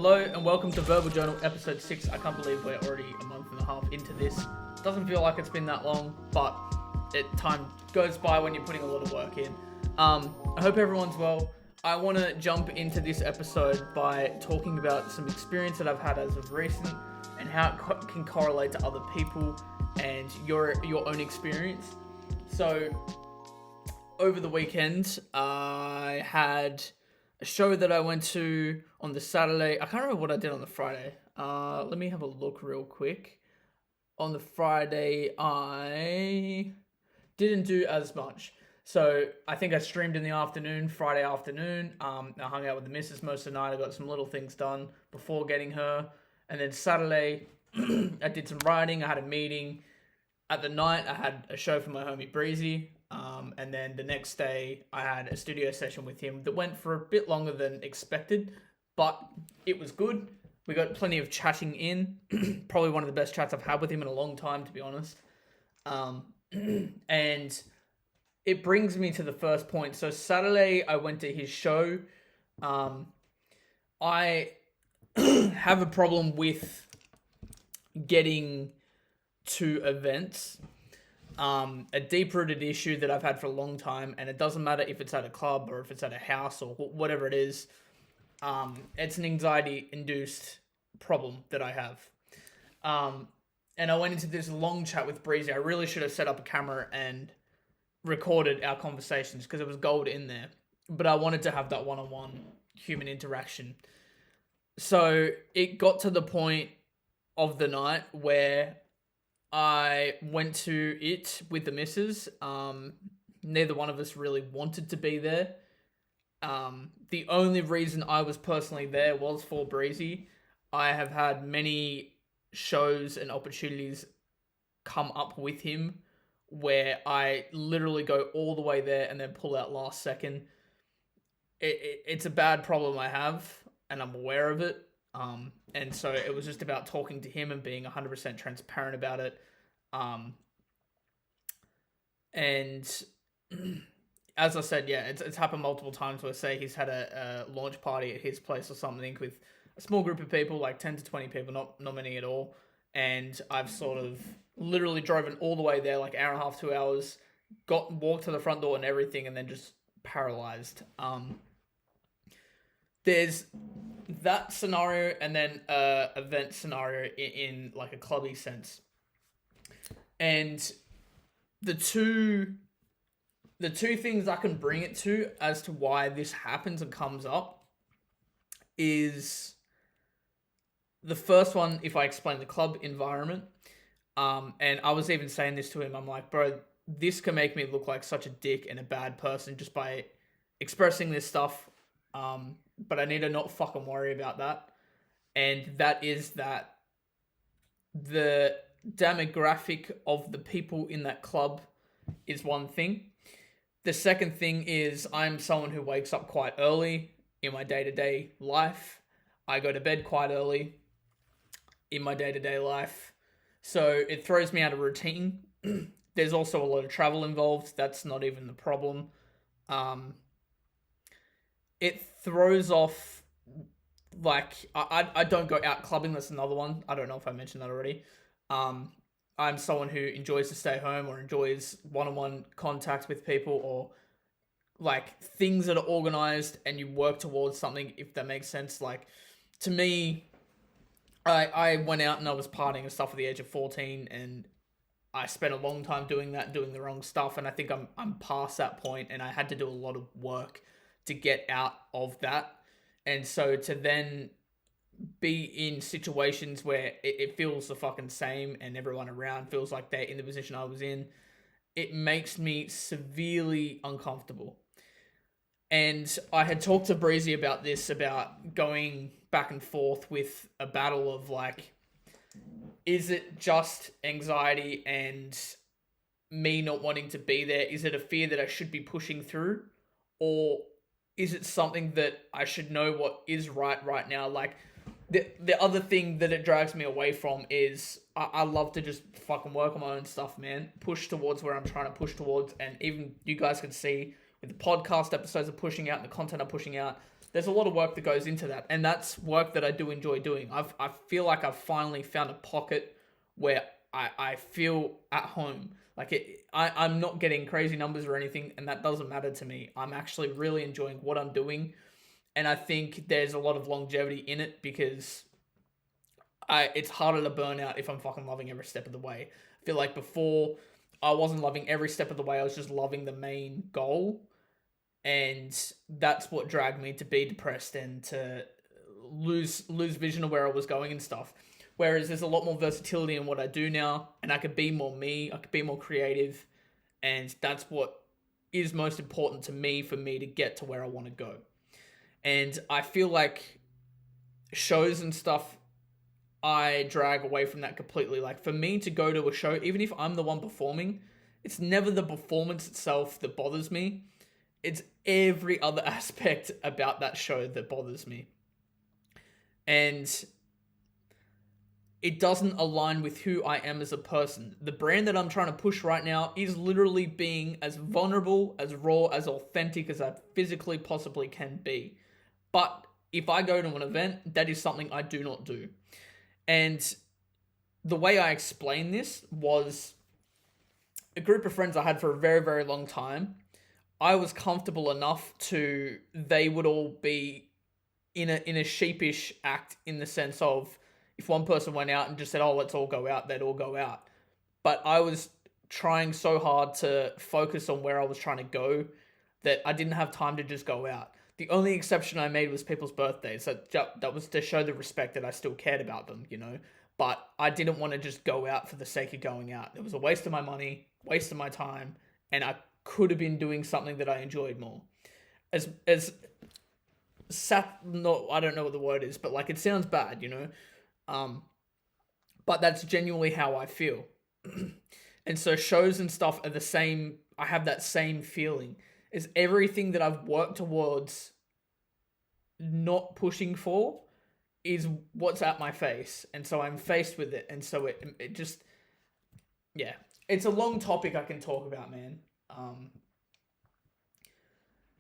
Hello and welcome to Verbal Journal episode 6. I can't believe we're already a month and a half into this. Doesn't feel like it's been that long, but time goes by when you're putting a lot of work in. I hope everyone's well. I want to jump into this episode by talking about some experience that I've had as of recent and how it can correlate to other people and your own experience. So, over the weekend, I had a show that I went to on the Saturday. I can't remember what I did on the Friday. Let me have a look real quick. On the Friday, I didn't do as much. So I think I streamed in the afternoon, Friday afternoon. I hung out with the missus most of the night. I got some little things done before getting her. And then Saturday, I did some writing. I had a meeting. At the night, I had a show for my homie Breezy. And then the next day, I had a studio session with him that went for a bit longer than expected, but it was good. We got plenty of chatting in. Probably one of the best chats I've had with him in a long time, to be honest. And it brings me to the first point. So Saturday, I went to his show. I have a problem with getting to events. A deep-rooted issue that I've had for a long time, and it doesn't matter if it's at a club or if it's at a house or whatever it is. It's an anxiety-induced problem that I have. And I went into this long chat with Breezy. I really should have set up a camera and recorded our conversations because it was gold in there. But I wanted to have that one-on-one human interaction. So it got to the point of the night where I went to it with the missus. Neither one of us really wanted to be there. The only reason I was personally there was for Breezy. I have had many shows and opportunities come up with him where I literally go all the way there and then pull out last second. It's a bad problem I have, and I'm aware of it. And so it was just about talking to him and being 100% transparent about it. And as I said, yeah, it's happened multiple times where, say, he's had a launch party at his place or something with a small group of people, like 10 to 20 people, not many at all. And I've sort of literally driven all the way there, like hour and a half, 2 hours, walked to the front door and everything, and then just paralyzed. There's that scenario and then event scenario in like a clubby sense. And the two things I can bring it to as to why this happens and comes up is the first one, if I explain the club environment, and I was even saying this to him, I'm like, bro, this can make me look like such a dick and a bad person just by expressing this stuff, but I need to not fucking worry about that. And that is that the demographic of the people in that club is one thing. The second thing is I'm someone who wakes up quite early in my day-to-day life. I go to bed quite early in my day-to-day life. So it throws me out of routine. There's also a lot of travel involved. That's not even the problem. It throws off, like, I don't go out clubbing. That's another one. I don't know if I mentioned that already. I'm someone who enjoys to stay home or enjoys one-on-one contact with people, or like things that are organized and you work towards something, if that makes sense. Like, to me, I went out and I was partying and stuff at the age of 14, and I spent a long time doing that, doing the wrong stuff, and I think I'm past that point, and I had to do a lot of work to get out of that. And so to then be in situations where it feels the fucking same and everyone around feels like they're in the position I was in, it makes me severely uncomfortable. And I had talked to Breezy about this, about going back and forth with a battle of like, is it just anxiety and me not wanting to be there? Is it a fear that I should be pushing through? Or is it something that I should know what is right now? Like, the other thing that it drags me away from is I love to just fucking work on my own stuff, man. Push towards where I'm trying to push towards. And even you guys can see with the podcast episodes I'm pushing out and the content I'm pushing out, there's a lot of work that goes into that, and that's work that I do enjoy doing. I feel like I've finally found a pocket where I feel at home. Like I'm not getting crazy numbers or anything, and that doesn't matter to me. I'm actually really enjoying what I'm doing, and I think there's a lot of longevity in it because it's harder to burn out if I'm fucking loving every step of the way. I feel like before I wasn't loving every step of the way, I was just loving the main goal. And that's what dragged me to be depressed and to lose vision of where I was going and stuff. Whereas there's a lot more versatility in what I do now, and I could be more me, I could be more creative, and that's what is most important to me for me to get to where I want to go. And I feel like shows and stuff, I drag away from that completely. Like for me to go to a show, even if I'm the one performing, it's never the performance itself that bothers me. It's every other aspect about that show that bothers me. And it doesn't align with who I am as a person. The brand that I'm trying to push right now is literally being as vulnerable, as raw, as authentic as I physically possibly can be. But if I go to an event, that is something I do not do. And the way I explained this was a group of friends I had for a very, very long time. I was comfortable enough to, they would all be in a sheepish act in the sense of if one person went out and just said, oh, let's all go out, they'd all go out. But I was trying so hard to focus on where I was trying to go that I didn't have time to just go out. The only exception I made was people's birthdays. So that was to show the respect that I still cared about them, you know. But I didn't want to just go out for the sake of going out. It was a waste of my money, waste of my time, and I could have been doing something that I enjoyed more. As no, I don't know what the word is, but like it sounds bad, you know. But that's genuinely how I feel. And so shows and stuff are the same. I have that same feeling. Is everything that I've worked towards not pushing for is what's at my face. And so I'm faced with it. And so it just, yeah, it's a long topic I can talk about, man.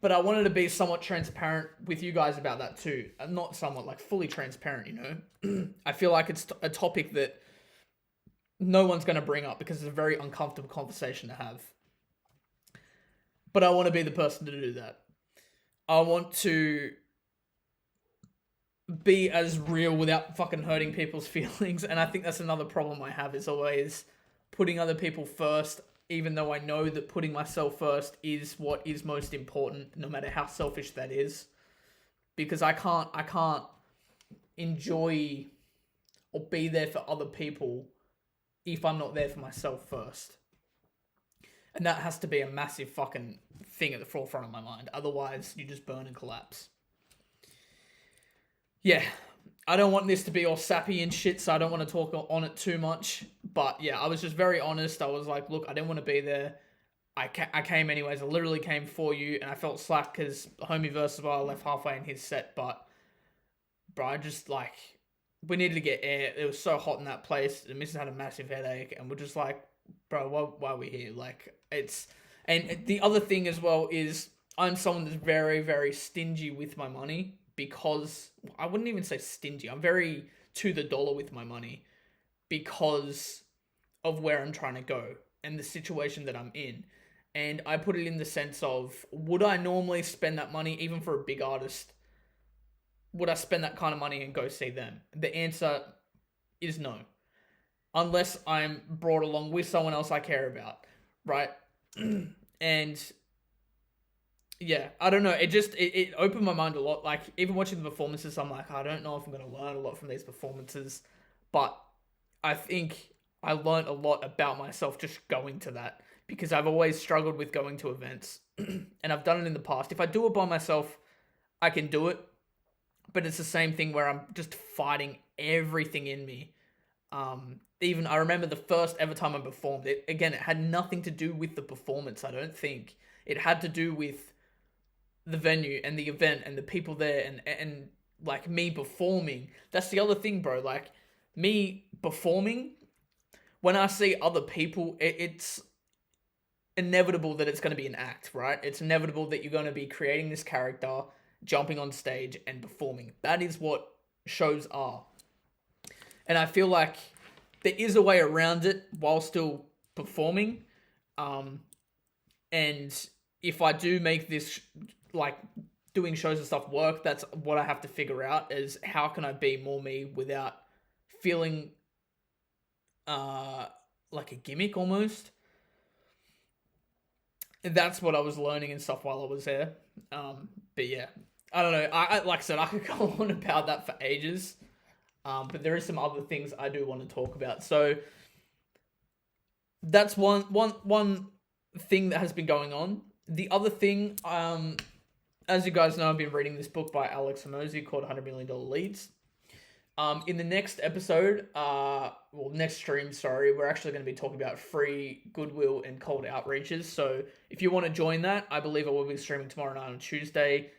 But I wanted to be somewhat transparent with you guys about that too. Not somewhat, like fully transparent, you know. I feel like it's a topic that no one's going to bring up because it's a very uncomfortable conversation to have. But I want to be the person to do that. I want to be as real without fucking hurting people's feelings. And I think that's another problem I have, is always putting other people first, even though I know that putting myself first is what is most important, no matter how selfish that is. Because I can't enjoy or be there for other people if I'm not there for myself first. And that has to be a massive fucking thing at the forefront of my mind. Otherwise, you just burn and collapse. Yeah, I don't want this to be all sappy and shit, so I don't want to talk on it too much. But yeah, I was just very honest. I was like, look, I didn't want to be there. I came anyways. I literally came for you, and I felt slack because Homie Versatile left halfway in his set. But, bro, I just, like, we needed to get air. It was so hot in that place. The missus had a massive headache, and we're just like, bro, why are we here? Like, it's... And the other thing as well is I'm someone that's very, very stingy with my money. Because I wouldn't even say stingy. I'm very to the dollar with my money because of where I'm trying to go and the situation that I'm in. And I put it in the sense of, would I normally spend that money, even for a big artist? Would I spend that kind of money and go see them? The answer is no. Unless I'm brought along with someone else I care about, right? And... yeah, I don't know. It opened my mind a lot. Like, even watching the performances, I'm like, I don't know if I'm going to learn a lot from these performances. But I think I learned a lot about myself just going to that. Because I've always struggled with going to events. And I've done it in the past. If I do it by myself, I can do it. But it's the same thing where I'm just fighting everything in me. Even, I remember the first ever time I performed. It had nothing to do with the performance, I don't think. It had to do with the venue and the event and the people there and like me performing. That's the other thing, bro. Like, me performing, when I see other people, it's inevitable that it's going to be an act, right? It's inevitable that you're going to be creating this character jumping on stage and performing. That is what shows are. And I feel like there is a way around it while still performing. And if I do make this, like, doing shows and stuff work, that's what I have to figure out, is how can I be more me without feeling like a gimmick almost. And that's what I was learning and stuff while I was there. But yeah, I don't know. I like I said, I could go on about that for ages. But there is some other things I do want to talk about. So that's one thing that has been going on. The other thing, as you guys know, I've been reading this book by Alex Hormozi called $100 Million Leads. In the next episode, next stream, sorry, we're actually going to be talking about free goodwill and cold outreaches. So if you want to join that, I believe I will be streaming tomorrow night on Tuesday.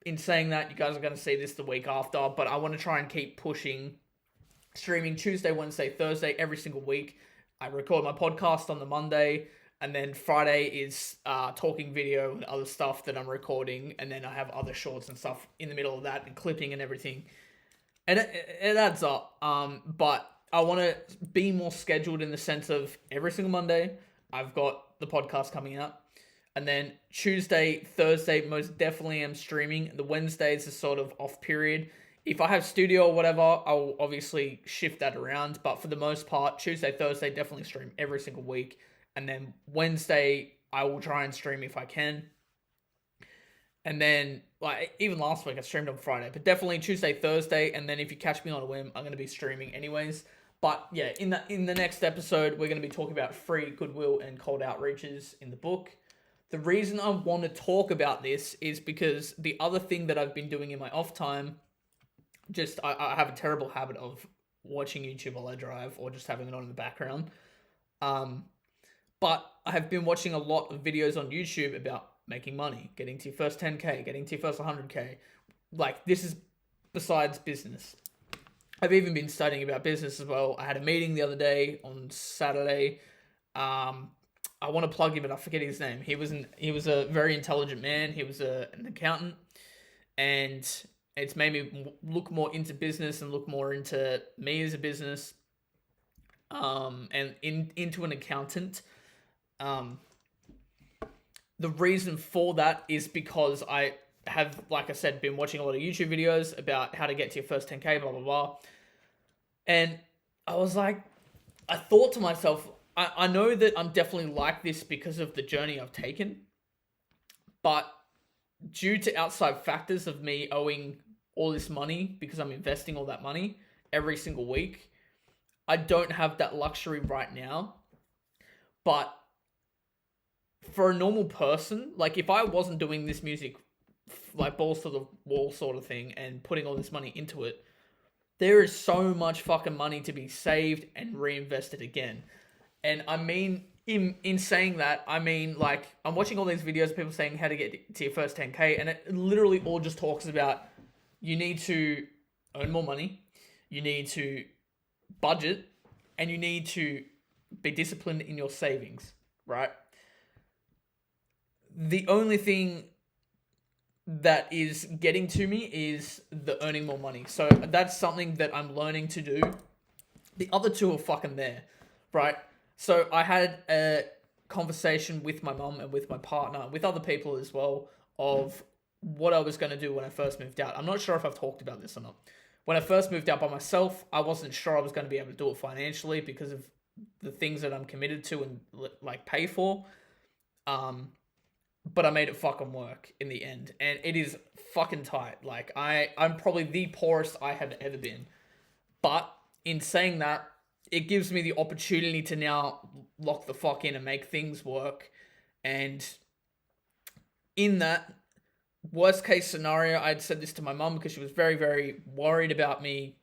In saying that, you guys are going to see this the week after, but I want to try and keep pushing streaming Tuesday, Wednesday, Thursday, every single week. I record my podcast on the Monday, and then Friday is talking video and other stuff that I'm recording, and then I have other shorts and stuff in the middle of that, and clipping and everything. And it adds up. But I want to be more scheduled in the sense of every single Monday, I've got the podcast coming out. And then Tuesday, Thursday, most definitely am streaming. The Wednesdays is sort of off period. If I have studio or whatever, I'll obviously shift that around. But for the most part, Tuesday, Thursday, definitely stream every single week. And then Wednesday, I will try and stream if I can. And then, like, even last week, I streamed on Friday. But definitely Tuesday, Thursday. And then if you catch me on a whim, I'm going to be streaming anyways. But yeah, in the next episode, we're going to be talking about free goodwill and cold outreaches in the book. The reason I want to talk about this is because the other thing that I've been doing in my off time, I have a terrible habit of watching YouTube while I drive or just having it on in the background. But I have been watching a lot of videos on YouTube about making money, getting to your first 10K, getting to your first 100K. Like, this is besides business. I've even been studying about business as well. I had a meeting the other day on Saturday. I want to plug him, but I forget his name. He was a very intelligent man. He was an accountant, and it's made me look more into business and look more into me as a business, and into an accountant. The reason for that is because I have, like I said, been watching a lot of YouTube videos about how to get to your first 10K, blah, blah, blah. And I was like, I thought to myself, I know that I'm definitely like this because of the journey I've taken, but due to outside factors of me owing all this money because I'm investing all that money every single week, I don't have that luxury right now. But for a normal person, like, if I wasn't doing this music, like, balls to the wall sort of thing and putting all this money into it, there is so much fucking money to be saved and reinvested again. And I mean, in saying that, I mean, like, I'm watching all these videos of people saying how to get to your first 10K, and it literally all just talks about you need to earn more money, you need to budget, and you need to be disciplined in your savings, right? The only thing that is getting to me is the earning more money. So that's something that I'm learning to do. The other two are fucking there, right? So I had a conversation with my mum and with my partner, with other people as well, of what I was going to do when I first moved out. I'm not sure if I've talked about this or not. When I first moved out by myself, I wasn't sure I was going to be able to do it financially because of the things that I'm committed to and, like, pay for. But I made it fucking work in the end. And it is fucking tight. Like, I'm probably the poorest I have ever been. But in saying that, it gives me the opportunity to now lock the fuck in and make things work. And in that worst case scenario, I'd said this to my mum because she was very, very worried about me,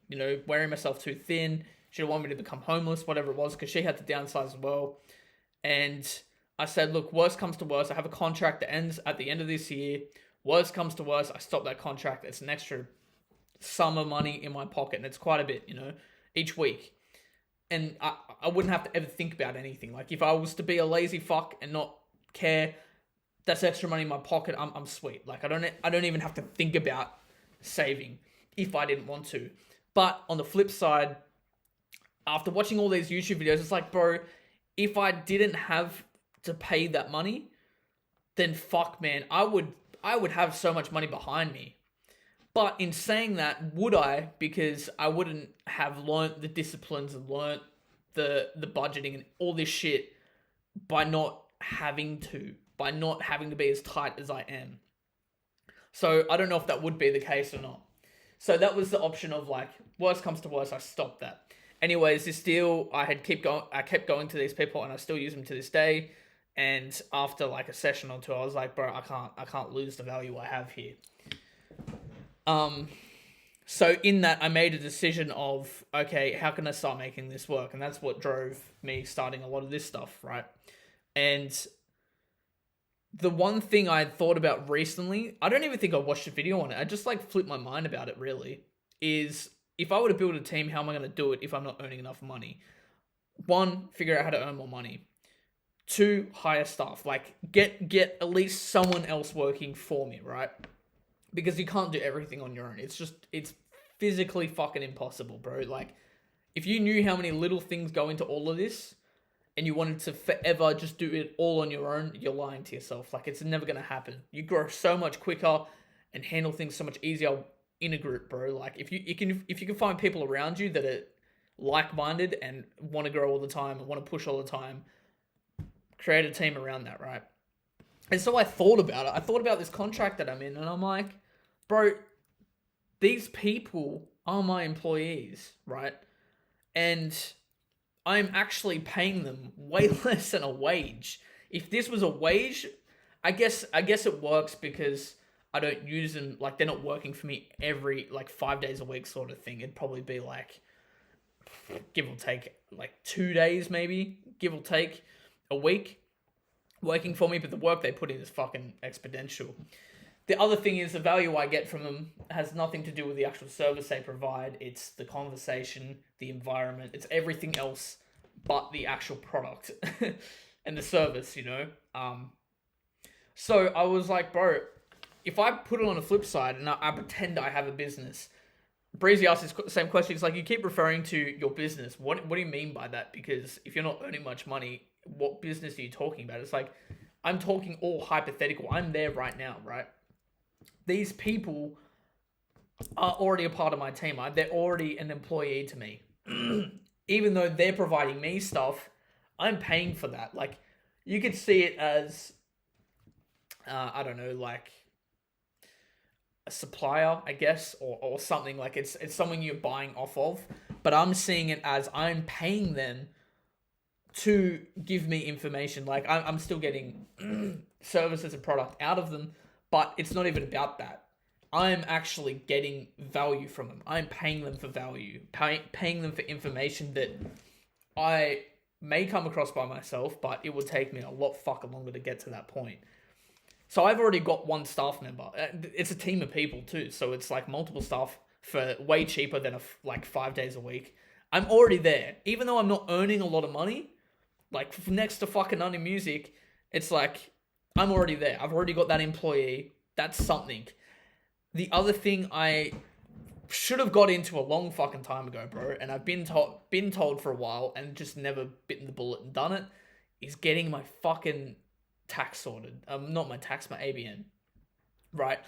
wearing myself too thin. She didn't want me to become homeless, whatever it was, because she had to downsize as well. And I said, look, worst comes to worst, I have a contract that ends at the end of this year. Worst comes to worst, I stop that contract. It's an extra sum of money in my pocket, and it's quite a bit, each week. And I wouldn't have to ever think about anything. Like, if I was to be a lazy fuck and not care, that's extra money in my pocket. I'm sweet. Like I don't even have to think about saving if I didn't want to. But on the flip side, after watching all these YouTube videos, it's like, bro, if I didn't have to pay that money, then fuck, man, I would have so much money behind me. But in saying that, would I? Because I wouldn't have learnt the disciplines and learnt the budgeting and all this shit by not having to be as tight as I am. So I don't know if that would be the case or not. So that was the option of like, worst comes to worst, I stopped that. Anyways, this deal, I kept going to these people and I still use them to this day. And after like a session or two, I was like, bro, I can't lose the value I have here. So in that, I made a decision of, okay, how can I start making this work? And that's what drove me starting a lot of this stuff, right? And the one thing I thought about recently, I don't even think I watched a video on it. I just like flipped my mind about it really, is if I were to build a team, how am I going to do it if I'm not earning enough money? One, figure out how to earn more money. Two, hire staff. Like get at least someone else working for me, right? Because you can't do everything on your own. It's physically fucking impossible, bro. Like, if you knew how many little things go into all of this, and you wanted to forever just do it all on your own, you're lying to yourself. Like, it's never gonna happen. You grow so much quicker and handle things so much easier in a group, bro. Like, if you can find people around you that are like-minded and want to grow all the time and want to push all the time, create a team around that, right? And so I thought about it. I thought about this contract that I'm in, and I'm like, bro, these people are my employees, right? And I'm actually paying them way less than a wage. If this was a wage, I guess it works because I don't use them, like they're not working for me every, like 5 days a week sort of thing. It'd probably be like, give or take, like 2 days maybe, give or take, a week working for me, but the work they put in is fucking exponential. The other thing is the value I get from them has nothing to do with the actual service they provide. It's the conversation, the environment, it's everything else but the actual product and the service, you know? So I was like, bro, if I put it on the flip side and I pretend I have a business, Breezy asked this same question. It's like, you keep referring to your business. What do you mean by that? Because if you're not earning much money, what business are you talking about? It's like, I'm talking all hypothetical. I'm there right now, right? These people are already a part of my team. They're already an employee to me. Even though they're providing me stuff, I'm paying for that. Like, you could see it as, I don't know, like a supplier, I guess, or something. Like, it's someone you're buying off of. But I'm seeing it as I'm paying them to give me information. Like, I'm still getting services and product out of them, but it's not even about that. I'm actually getting value from them. I'm paying them for value, paying them for information that I may come across by myself, but it would take me a lot fucking longer to get to that point. So I've already got one staff member. It's a team of people too, so it's like multiple staff for way cheaper than like 5 days a week. I'm already there. Even though I'm not earning a lot of money, like next to fucking none in music, it's like I'm already there. I've already got that employee. That's something. The other thing I should have got into a long fucking time ago, bro, and I've been told for a while and just never bitten the bullet and done it, is getting my fucking tax sorted. Not my tax, my ABN. Right?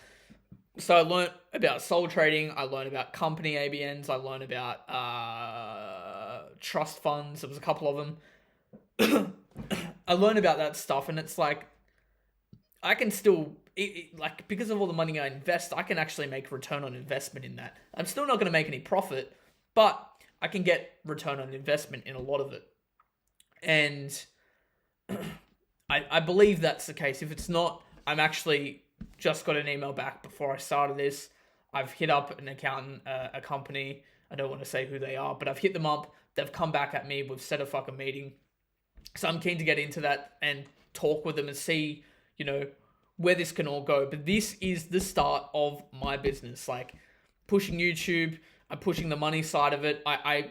So I learned about sole trading, I learned about company ABNs, I learned about trust funds, there was a couple of them. I learned about that stuff, and it's like, I can still, like, because of all the money I invest, I can actually make return on investment in that. I'm still not going to make any profit, but I can get return on investment in a lot of it. And I believe that's the case. If it's not, I'm actually just got an email back before I started this. I've hit up an accountant, a company. I don't want to say who they are, but I've hit them up. They've come back at me. We've set a fucking meeting. So I'm keen to get into that and talk with them and see, you know, where this can all go. But this is the start of my business. Like, pushing YouTube, I'm pushing the money side of it. I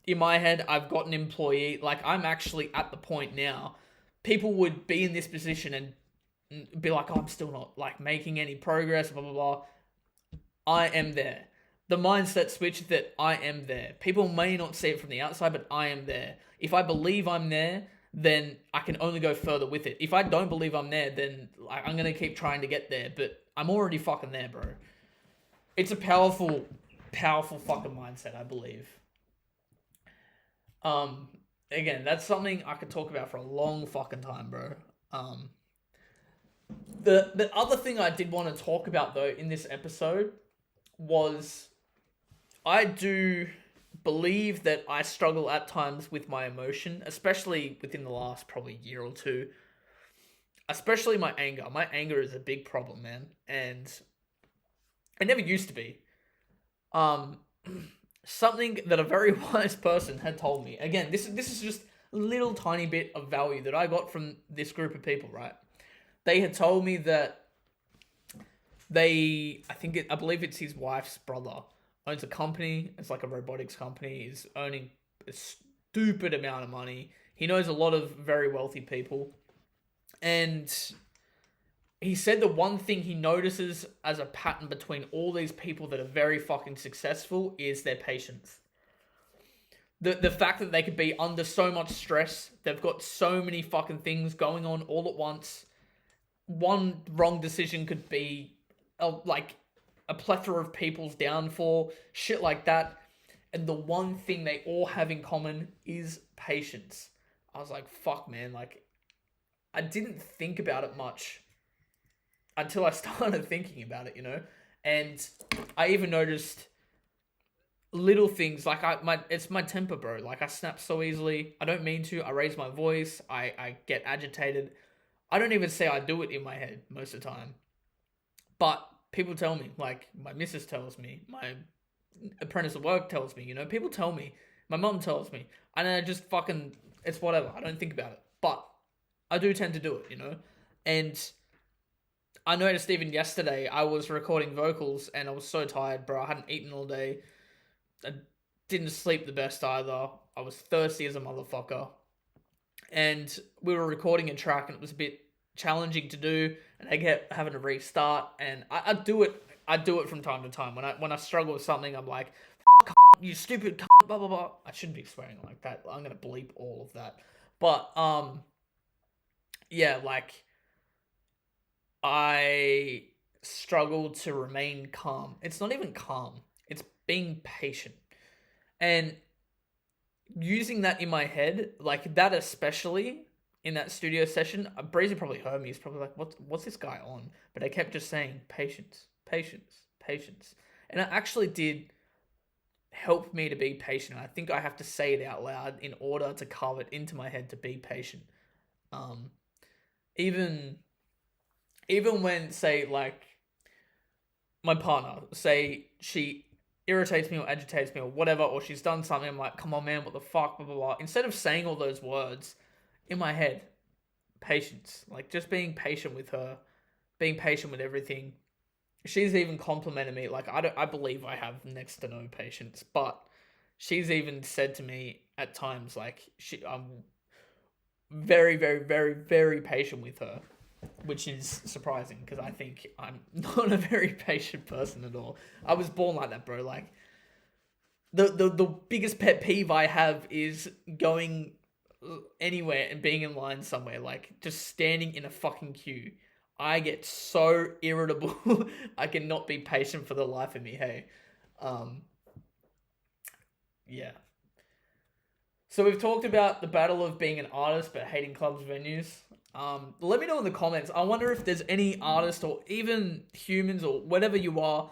in my head, I've got an employee. Like, I'm actually at the point now. People would be in this position and be like, oh, I'm still not like making any progress, blah blah blah. I am there. The mindset switch that I am there. People may not see it from the outside, but I am there. If I believe I'm there, then I can only go further with it. If I don't believe I'm there, then like, I'm gonna keep trying to get there, but I'm already fucking there, bro. It's a powerful, powerful fucking mindset, I believe. Um, Again, that's something I could talk about for a long fucking time, bro. Um, the other thing I did want to talk about though in this episode was I do believe that I struggle at times with my emotion, especially within the last probably year or two. Especially my anger. My anger is a big problem, man, and it never used to be. Um, Something that a very wise person had told me. Again, this is just a little tiny bit of value that I got from this group of people, right? They had told me that I believe it's his wife's brother owns a company. It's like a robotics company. Is earning a stupid amount of money. He knows a lot of very wealthy people, and he said the one thing he notices as a pattern between all these people that are very fucking successful is their patience. The fact that they could be under so much stress, they've got so many fucking things going on all at once. One wrong decision could be like a plethora of people's downfall, shit like that. And the one thing they all have in common is patience. I was like, fuck, man. Like, I didn't think about it much until I started thinking about it, you know? And I even noticed little things like it's my temper, bro. Like, I snap so easily. I don't mean to. I raise my voice. I get agitated. I don't even say I do it in my head most of the time. But people tell me, like, my missus tells me, my apprentice at work tells me, you know, people tell me, my mum tells me, and I just fucking, it's whatever. I don't think about it. But I do tend to do it, you know? And I noticed even yesterday, I was recording vocals and I was so tired, bro. I hadn't eaten all day. I didn't sleep the best either. I was thirsty as a motherfucker. And we were recording a track and it was a bit challenging to do. And I kept having to restart. And I do it from time to time. When I struggle with something, I'm like, you stupid cunt, blah, blah, blah. I shouldn't be swearing like that. I'm going to bleep all of that. But, yeah, like, I struggle to remain calm. It's not even calm. It's being patient. And using that in my head, like that especially in that studio session, Breezy probably heard me. He's probably like, what's this guy on? But I kept just saying, patience, patience, patience. And it actually did help me to be patient. I think I have to say it out loud in order to carve it into my head to be patient. Even when, say, like, my partner, say she irritates me or agitates me or whatever, or she's done something, I'm like, come on, man, what the fuck, blah, blah, blah. Instead of saying all those words in my head, patience. Like, just being patient with her, being patient with everything. She's even complimented me. Like, I believe I have next to no patience, but she's even said to me at times, like, I'm very, very, very, very patient with her. Which is surprising because I think I'm not a very patient person at all. I was born like that, bro. Like, the biggest pet peeve I have is going anywhere and being in line somewhere, like just standing in a fucking queue. I get so irritable. I cannot be patient for the life of me. Hey, yeah. So we've talked about the battle of being an artist but hating clubs, venues. Let me know in the comments. I wonder if there's any artist or even humans or whatever you are,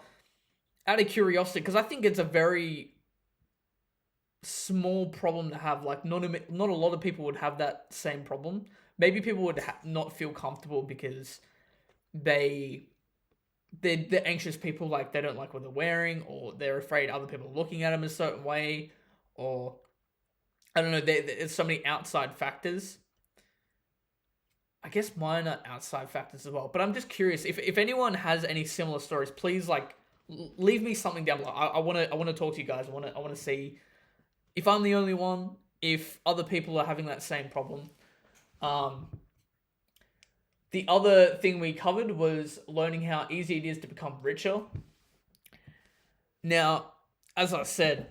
out of curiosity, because I think it's a very small problem to have. Like, not a lot of people would have that same problem. Maybe people would not feel comfortable because they're anxious people, like they don't like what they're wearing, or they're afraid other people are looking at them a certain way, or I don't know. There's so many outside factors. I guess mine are outside factors as well. But I'm just curious if anyone has any similar stories, please like leave me something down below. I want to talk to you guys. I want to see if I'm the only one, if other people are having that same problem. The other thing we covered was learning how easy it is to become richer. Now, as I said,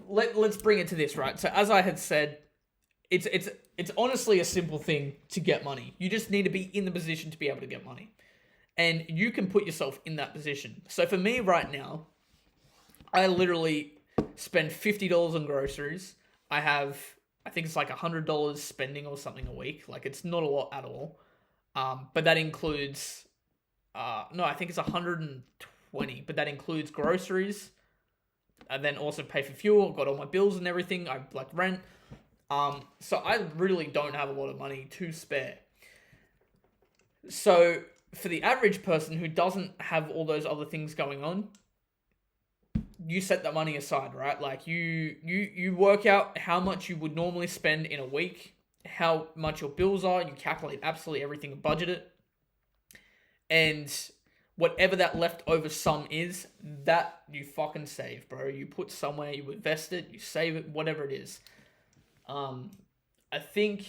let's bring it to this, right? So as I had said, it's honestly a simple thing to get money. You just need to be in the position to be able to get money. And you can put yourself in that position. So for me right now, I literally spend $50 on groceries. I think it's like $100 spending or something a week. Like, it's not a lot at all. But that includes, no, I think it's 120, but that includes groceries. And then also pay for fuel. I've got all my bills and everything. I like rent. So I really don't have a lot of money to spare. So for the average person who doesn't have all those other things going on, you set that money aside, right? Like you work out how much you would normally spend in a week, how much your bills are, you calculate absolutely everything and budget it. And whatever that leftover sum is, that you fucking save, bro. You put somewhere, you invest it, you save it, whatever it is. I think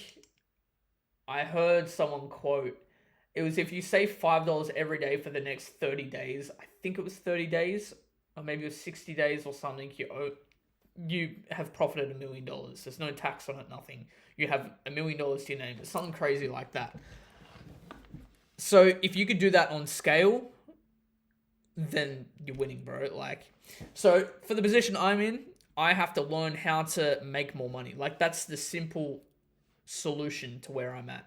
I heard someone quote, it was if you save $5 every day for the next 30 days, I think it was 30 days, or maybe it was 60 days or something, you have profited $1 million. There's no tax on it, nothing. You have $1 million to your name. It's something crazy like that. So if you could do that on scale, then you're winning, bro. Like, so for the position I'm in, I have to learn how to make more money. Like, that's the simple solution to where I'm at.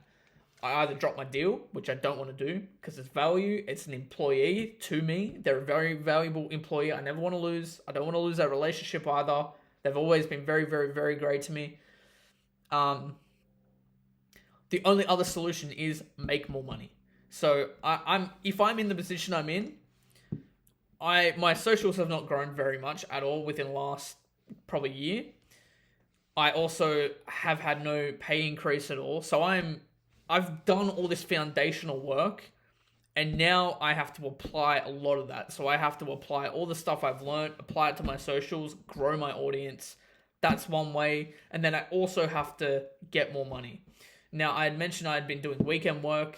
I either drop my deal, which I don't want to do because it's value. It's an employee to me. They're a very valuable employee. I never want to lose. I don't want to lose that relationship either. They've always been very, very, very great to me. The only other solution is make more money. So if I'm in the position I'm in, my socials have not grown very much at all within the last probably year. I also have had no pay increase at all. So I've done all this foundational work, and now I have to apply a lot of that. So I have to apply all the stuff I've learned, apply it to my socials, grow my audience. That's one way. And then I also have to get more money. Now, I had mentioned I had been doing weekend work,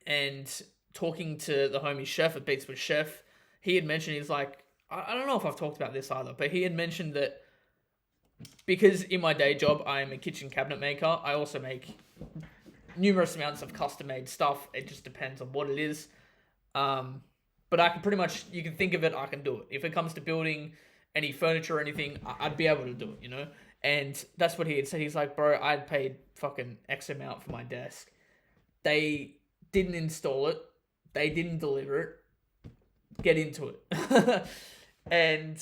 and talking to the homie Chef at Beats with Chef. He had mentioned, he's like, I don't know if I've talked about this either, but he had mentioned that because in my day job, I am a kitchen cabinet maker, I also make numerous amounts of custom-made stuff. It just depends on what it is. But I can pretty much, you can think of it, I can do it. If it comes to building any furniture or anything, I'd be able to do it, you know? And that's what he had said. He's like, bro, I'd paid fucking X amount for my desk. They didn't install it. They didn't deliver it. Get into it. And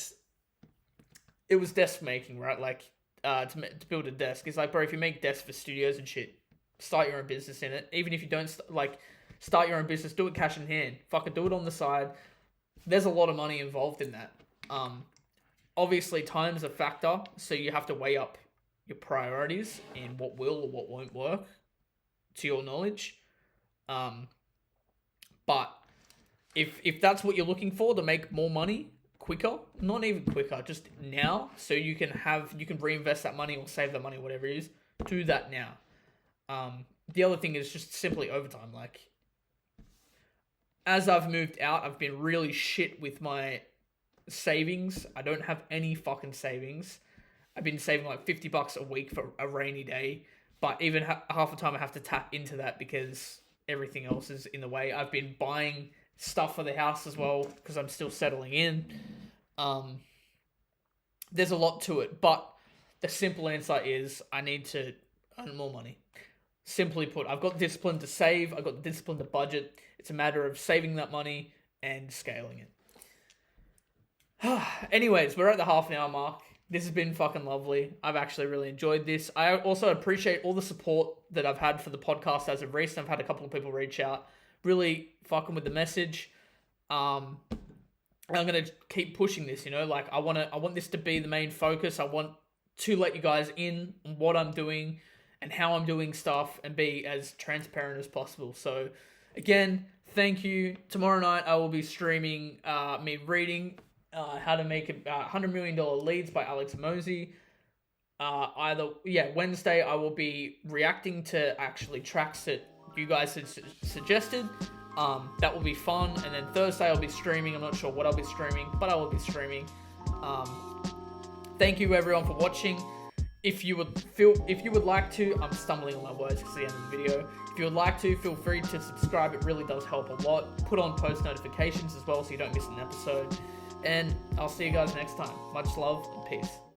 it was desk making, right? Like, to build a desk. It's like, bro, if you make desks for studios and shit, start your own business in it. Even if you don't, start your own business, do it cash in hand. Fucking do it on the side. There's a lot of money involved in that. Obviously, time's a factor, so you have to weigh up your priorities and what will or what won't work to your knowledge. But if that's what you're looking for, to make more money quicker, not even quicker, just now, so you can reinvest that money or save that money, whatever it is, do that now. The other thing is just simply overtime. Like, as I've moved out, I've been really shit with my savings. I don't have any fucking savings. I've been saving like $50 a week for a rainy day, but even half the time I have to tap into that because everything else is in the way. I've been buying stuff for the house as well because I'm still settling in. There's a lot to it, but the simple answer is I need to earn more money. Simply put, I've got the discipline to save, I've got the discipline to budget. It's a matter of saving that money and scaling it. Anyways, we're at the half an hour mark. This has been fucking lovely. I've actually really enjoyed this. I also appreciate all the support that I've had for the podcast as of recent. I've had a couple of people reach out, really fucking with the message. I'm gonna keep pushing this, you know, like I want this to be the main focus. I want to let you guys in on what I'm doing and how I'm doing stuff and be as transparent as possible. So again, thank you. Tomorrow night I will be streaming me reading How to Make $100 Million Leads by Alex Mosey. Wednesday I will be reacting to actually tracks that you guys had suggested. That will be fun. And then Thursday I'll be streaming. I'm not sure what I'll be streaming, but I will be streaming. Thank you everyone for watching. If you would like to, I'm stumbling on my words because it's the end of the video. If you would like to, feel free to subscribe. It really does help a lot. Put on post notifications as well so you don't miss an episode. And I'll see you guys next time. Much love and peace.